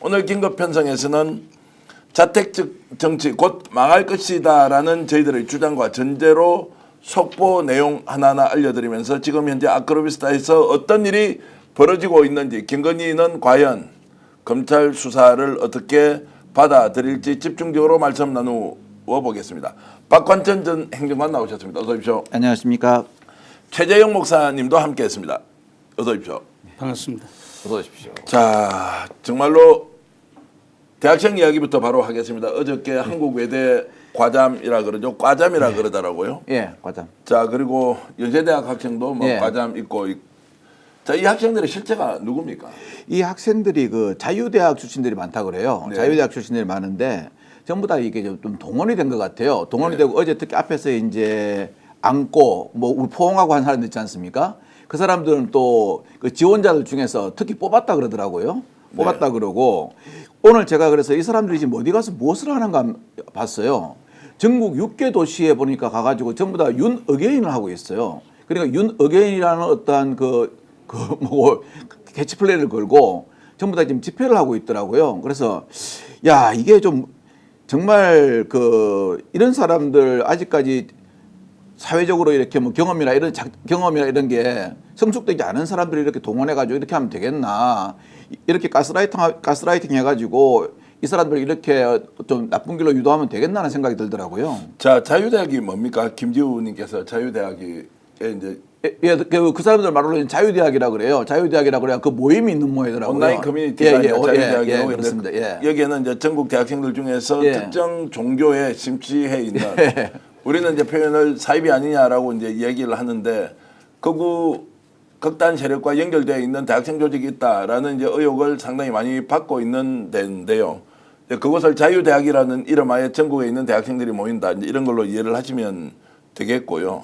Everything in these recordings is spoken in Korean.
오늘 긴급 편성에서는 자택 정치 곧 망할 것이다라는 저희들의 주장과 전제로 속보 내용 하나하나 알려드리면서 지금 현재 아크로비스타에서 어떤 일이 벌어지고 있는지, 김건희는 과연 검찰 수사를 어떻게 받아들일지 집중적으로 말씀 나누어 보겠습니다. 박관천 전 행정관 나오셨습니다. 어서 오십시오. 안녕하십니까. 최재형 목사님도 함께했습니다. 어서 오십시오. 반갑습니다. 어서 오십시오. 자, 정말로 대학생 이야기부터 바로 하겠습니다. 어저께 한국 외대 과잠이라 그러죠. 과잠이라 그러더라고요. 예, 과잠. 자, 그리고 연세대학 학생도 뭐 예. 과잠 있고. 자, 이 학생들의 실체가 누굽니까? 이 학생들이 그 자유대학 출신들이 많다 그래요. 네. 자유대학 출신들이 많은데 전부 다 이게 좀 동원이 된 것 같아요. 동원이 네. 되고 어제 특히 앞에서 이제 안고 뭐 우리 포옹하고 한 사람들 있지 않습니까? 그 사람들은 또 그 지원자들 중에서 특히 뽑았다 그러더라고요. 뽑았다 네. 그러고 오늘 제가 그래서 이 사람들이 지금 어디 가서 무엇을 하는가 봤어요. 전국 6개 도시에 보니까 가가지고 전부 다 윤어게인을 하고 있어요. 그러니까 윤어게인이라는 어떠한 뭐 캐치플레이를 걸고 전부 다 지금 집회를 하고 있더라고요. 그래서 야, 이게 좀 정말 이런 사람들 아직까지 사회적으로 이렇게 뭐 경험이나 이런 게 성숙되지 않은 사람들이 이렇게 동원해가지고 이렇게 하면 되겠나. 이렇게 가스라이팅 해가지고 이 사람들 이렇게 좀 나쁜 길로 유도하면 되겠나는 생각이 들더라고요. 자, 자유대학이 뭡니까? 김지우님께서 자유대학이 이제 그 사람들 말로는 자유대학이라 그래요. 자유대학이라 그래야 그 모임이 있는 모양이더라고요. 온라인 커뮤니티가 자유대학이고 예, 그렇습니다. 예. 여기에는 이제 전국 대학생들 중에서 예. 특정 종교에 심취해 있는 우리는 이제 표현을 사입이 아니냐라고 이제 얘기를 하는데 극단 세력과 연결되어 있는 대학생 조직이 있다라는 이제 의혹을 상당히 많이 받고 있는 데인데요. 그것을 자유대학이라는 이름하에 전국에 있는 대학생들이 모인다, 이제 이런 걸로 이해를 하시면 되겠고요.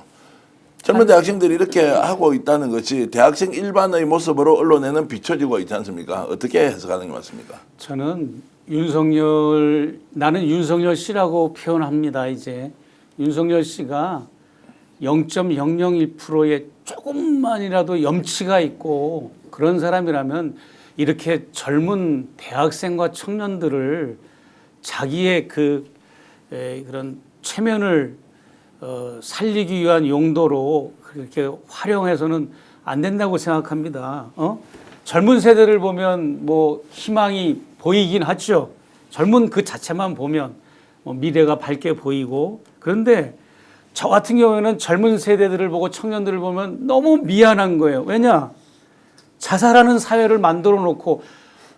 젊은 대학생들이 이렇게 하고 있다는 것이 대학생 일반의 모습으로 언론에는 비춰지고 있지 않습니까? 어떻게 해석하는 게 맞습니까? 저는 나는 윤석열 씨라고 표현합니다. 이제 윤석열 씨가 0.001%의 조금만이라도 염치가 있고 그런 사람이라면 이렇게 젊은 대학생과 청년들을 자기의 그런 체면을 살리기 위한 용도로 그렇게 활용해서는 안 된다고 생각합니다. 젊은 세대를 보면 뭐 희망이 보이긴 하죠. 젊은 그 자체만 보면 뭐 미래가 밝게 보이고, 그런데 저 같은 경우에는 젊은 세대들을 보고 청년들을 보면 너무 미안한 거예요. 왜냐? 자살하는 사회를 만들어 놓고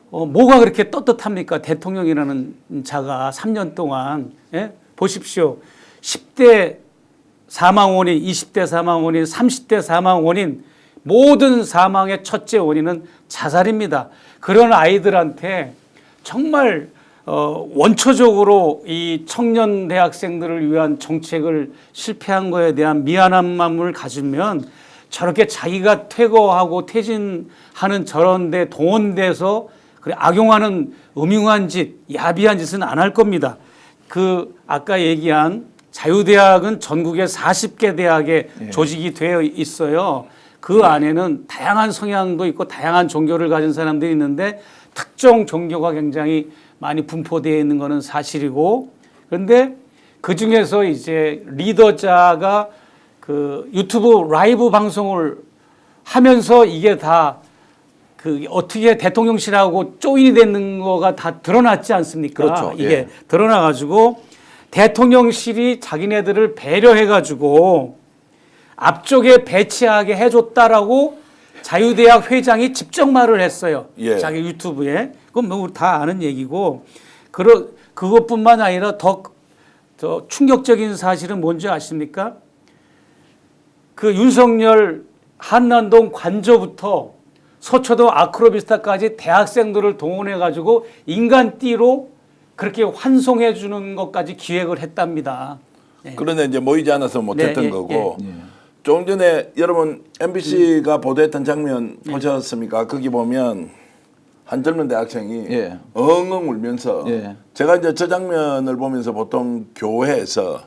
뭐가 그렇게 떳떳합니까? 대통령이라는 자가 3년 동안. 예? 보십시오. 10대 사망 원인, 20대 사망 원인, 30대 사망 원인, 모든 사망의 첫째 원인은 자살입니다. 그런 아이들한테 정말 원초적으로 이 청년 대학생들을 위한 정책을 실패한 거에 대한 미안한 마음을 가지면 저렇게 자기가 퇴거하고 퇴진하는 저런 데 동원돼서 악용하는 음흉한 짓, 야비한 짓은 안 할 겁니다. 아까 얘기한 자유대학은 전국에 40개 대학에 조직이 되어 있어요. 그 안에는 다양한 성향도 있고 다양한 종교를 가진 사람들이 있는데 특정 종교가 굉장히 많이 분포되어 있는 것은 사실이고, 그런데 그 중에서 이제 리더자가 유튜브 라이브 방송을 하면서 이게 다 어떻게 대통령실하고 조인이 되는 거가 다 드러났지 않습니까? 그렇죠. 이게 예. 드러나가지고 대통령실이 자기네들을 배려해가지고 앞쪽에 배치하게 해줬다라고 자유대학 회장이 직접 말을 했어요. 예. 자기 유튜브에. 그건 뭐 다 아는 얘기고, 그것뿐만 아니라 더 충격적인 사실은 뭔지 아십니까? 윤석열 한남동 관저부터 서초동 아크로비스타까지 대학생들을 동원해가지고 인간띠로 그렇게 환송해 주는 것까지 기획을 했답니다. 네. 그런데 이제 모이지 않아서 못했던 네, 거고. 조금 전에 여러분 MBC가 보도했던 장면 보셨습니까? 거기 보면 한 젊은 대학생이 엉엉 울면서 제가 이제 저 장면을 보면서 보통 교회에서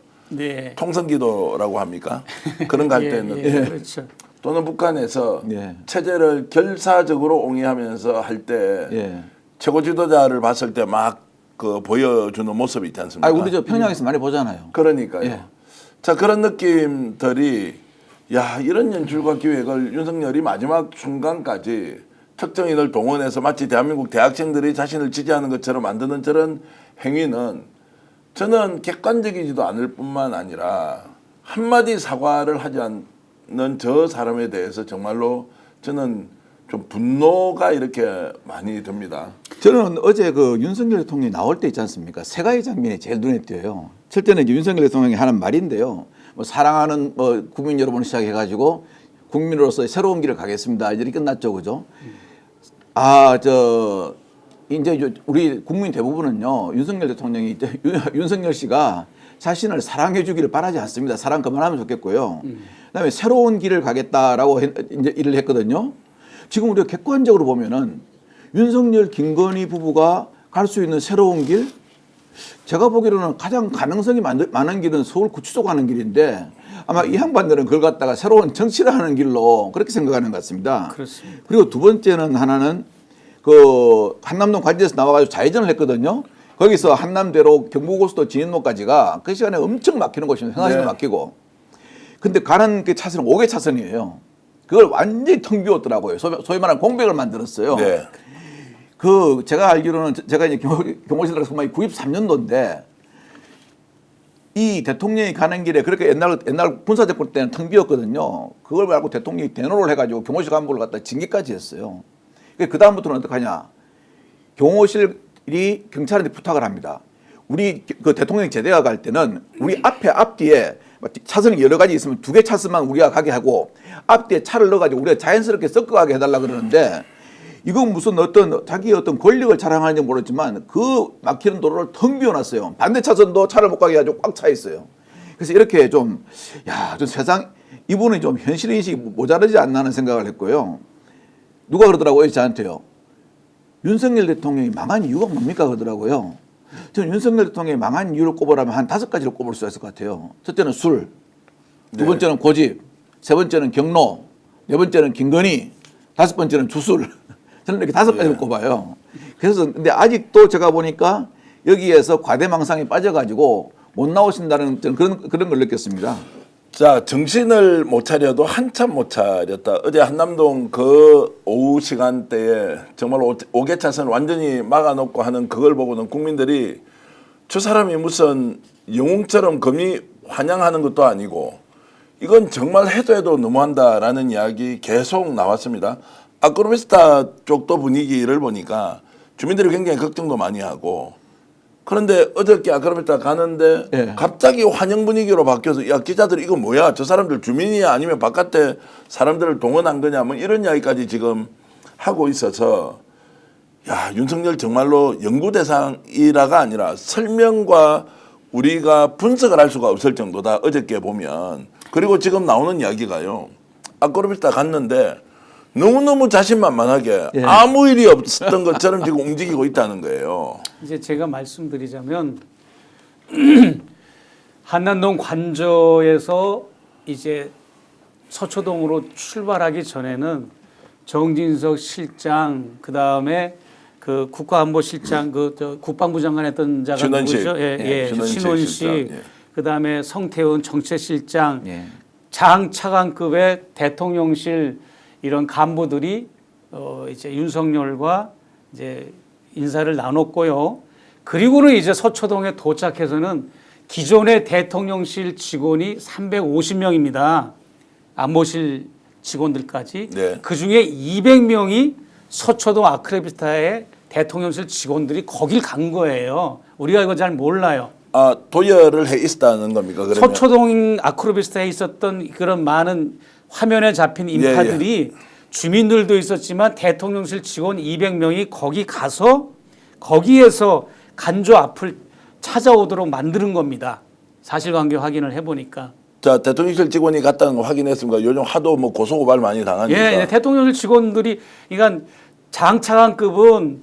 통성기도라고 합니까? 그런 거 할 때는 그렇죠. 또는 북한에서 체제를 결사적으로 옹이하면서 할 때 최고 지도자를 봤을 때 막 그 보여주는 모습이 있지 않습니까? 아, 우리 저 평양에서 많이 보잖아요. 그러니까요. 예. 자, 그런 느낌들이 야, 이런 연출과 기획을 윤석열이 마지막 순간까지 특정인을 동원해서 마치 대한민국 대학생들이 자신을 지지하는 것처럼 만드는 저런 행위는 저는 객관적이지도 않을 뿐만 아니라 한마디 사과를 하지 않는 저 사람에 대해서 정말로 저는 좀 분노가 이렇게 많이 듭니다. 저는 어제 그 윤석열 대통령이 나올 때 있지 않습니까? 세 가지 장면이 제일 눈에 띄어요. 첫째는 이제 윤석열 대통령이 하는 말인데요. 뭐 사랑하는 뭐 국민 여러분 시작해가지고 국민으로서 새로운 길을 가겠습니다. 이렇게 끝났죠, 그죠? 이제 우리 국민 대부분은요, 윤석열 대통령이 이제 윤석열 씨가 자신을 사랑해주기를 바라지 않습니다. 사랑 그만하면 좋겠고요. 그다음에 새로운 길을 가겠다라고 이제 일을 했거든요. 지금 우리가 객관적으로 보면은 윤석열 김건희 부부가 갈 수 있는 새로운 길, 제가 보기로는 가장 가능성이 많은 길은 서울 구치소 가는 길인데 아마 이 양반들은 그걸 갖다가 새로운 정치를 하는 길로 그렇게 생각하는 것 같습니다. 그렇습니다. 그리고 두 번째는 하나는 그 한남동 관제에서 나와가지고 좌회전을 했거든요. 거기서 한남대로 경부고속도 진입로까지가 그 시간에 엄청 막히는 곳이면 현아시도 네. 막히고. 근데 가는 그 차선은 5개 차선이에요. 그걸 완전히 텅 비웠더라고요. 소위 말하는 공백을 만들었어요. 네. 그 제가 알기로는 제가 이제 경호실 들어가서 93년도인데 이 대통령이 가는 길에 그렇게 옛날 군사정권 때는 텅 비었거든요. 그걸 말고 대통령이 대노를 해가지고 경호실 간부를 갖다 징계까지 했어요. 그 다음부터는 어떻게 하냐? 경호실이 경찰한테 부탁을 합니다. 우리 그 대통령이 제대가 갈 때는 우리 앞뒤에 차선이 여러 가지 있으면 2개 차선만 우리가 가게 하고 앞뒤에 차를 넣어가지고 우리가 자연스럽게 섞어가게 해달라 그러는데 이건 무슨 자기의 어떤 권력을 자랑하는지 모르지만 그 막히는 도로를 텅 비워놨어요. 반대 차선도 차를 못 가게 해가지고 꽉 차 있어요. 그래서 이렇게 좀 세상 이분은 좀 현실인식이 모자르지 않나 하는 생각을 했고요. 누가 그러더라고요, 저한테요. 윤석열 대통령이 망한 이유가 뭡니까 그러더라고요. 저는 윤석열 대통령이 망한 이유를 꼽으라면 한 5가지를 꼽을 수 있을 것 같아요. 첫째는 술, 두 번째는 고집, 세 번째는 경로, 네 번째는 김건희, 5번째는 주술. 저는 이렇게 5가지를 꼽아요. 그래서 근데 아직도 제가 보니까 여기에서 과대망상에 빠져가지고 못 나오신다는 그런 걸 느꼈습니다. 자, 정신을 못 차려도 한참 못 차렸다. 어제 한남동 그 오후 시간대에 정말 5개 차선을 완전히 막아놓고 하는 그걸 보고는 국민들이 저 사람이 무슨 영웅처럼 검이 환영하는 것도 아니고 이건 정말 해도 너무한다라는 이야기 계속 나왔습니다. 아크로비스타 쪽도 분위기를 보니까 주민들이 굉장히 걱정도 많이 하고 그런데 어저께 아크로비스타 가는데 예. 갑자기 환영 분위기로 바뀌어서 야 기자들 이거 뭐야 저 사람들 주민이야 아니면 바깥에 사람들을 동원한 거냐 뭐 이런 이야기까지 지금 하고 있어서 야 윤석열 정말로 연구 대상이라가 아니라 설명과 우리가 분석을 할 수가 없을 정도다 어저께 보면. 그리고 지금 나오는 이야기가요 아크로비스타 갔는데 너무너무 자신만만하게 예. 아무 일이 없었던 것처럼 지금 움직이고 있다는 거예요. 이제 제가 말씀드리자면 한남동 관저에서 이제 서초동으로 출발하기 전에는 정진석 실장 그다음에 그 국가안보실장 국방부 장관 했던 자가 신원식. 누구죠? 신원식 신원식. 실장, 예. 그다음에 성태훈 정책실장 예. 장차관급의 대통령실 이런 간부들이 이제 윤석열과 이제 인사를 나눴고요. 그리고는 이제 서초동에 도착해서는 기존의 대통령실 직원이 350명입니다. 안보실 직원들까지. 네. 그중에 200명이 서초동 아크로비스타의 대통령실 직원들이 거길 간 거예요. 우리가 이거 잘 몰라요. 아 도열을 해 있었다는 겁니까? 그러면 서초동 아크로비스타에 있었던 그런 많은 화면에 잡힌 인파들이 주민들도 있었지만 대통령실 직원 200명이 거기 가서 거기에서 간조 앞을 찾아오도록 만드는 겁니다. 사실관계 확인을 해보니까. 자 대통령실 직원이 갔다는 거 확인했습니까? 요즘 하도 뭐 고소고발 많이 당하니까. 예, 대통령실 직원들이 그러니까 장차관급은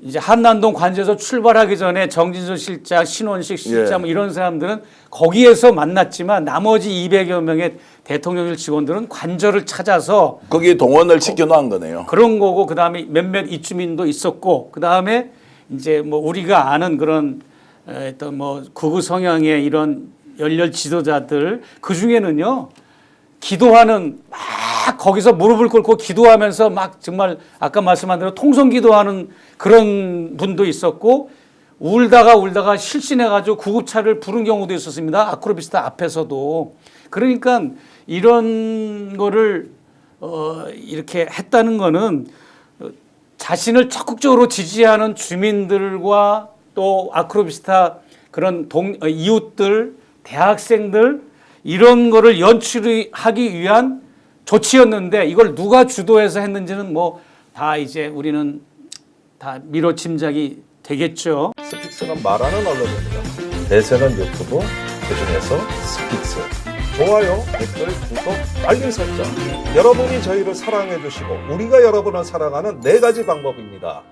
이제 한남동 관저에서 출발하기 전에 정진석 실장, 신원식 실장 예. 뭐 이런 사람들은 거기에서 만났지만 나머지 200여 명의 대통령실 직원들은 관저를 찾아서 거기 동원을 시켜놓은 거네요. 그런 거고 그다음에 몇몇 입주민도 있었고 그다음에 이제 뭐 우리가 아는 그런 어떤 뭐 극우 성향의 이런 열렬 지도자들 그 중에는요 기도하는 막 거기서 무릎을 꿇고 기도하면서 막 정말 아까 말씀한 대로 통성 기도하는 그런 분도 있었고 울다가 실신해가지고 구급차를 부른 경우도 있었습니다. 아크로비스타 앞에서도. 그러니까 이런 거를 이렇게 했다는 거는 자신을 적극적으로 지지하는 주민들과 또 아크로비스타 그런 이웃들, 대학생들 이런 거를 연출하기 위한 조치였는데 이걸 누가 주도해서 했는지는 뭐 다 이제 우리는 다 미뤄 짐작이 되겠죠. 스픽스는 말하는 언론입니다. 대세는 유튜브, 그중에서 스픽스. 좋아요, 댓글, 구독, 알림 설정. 여러분이 저희를 사랑해 주시고 우리가 여러분을 사랑하는 4가지 방법입니다.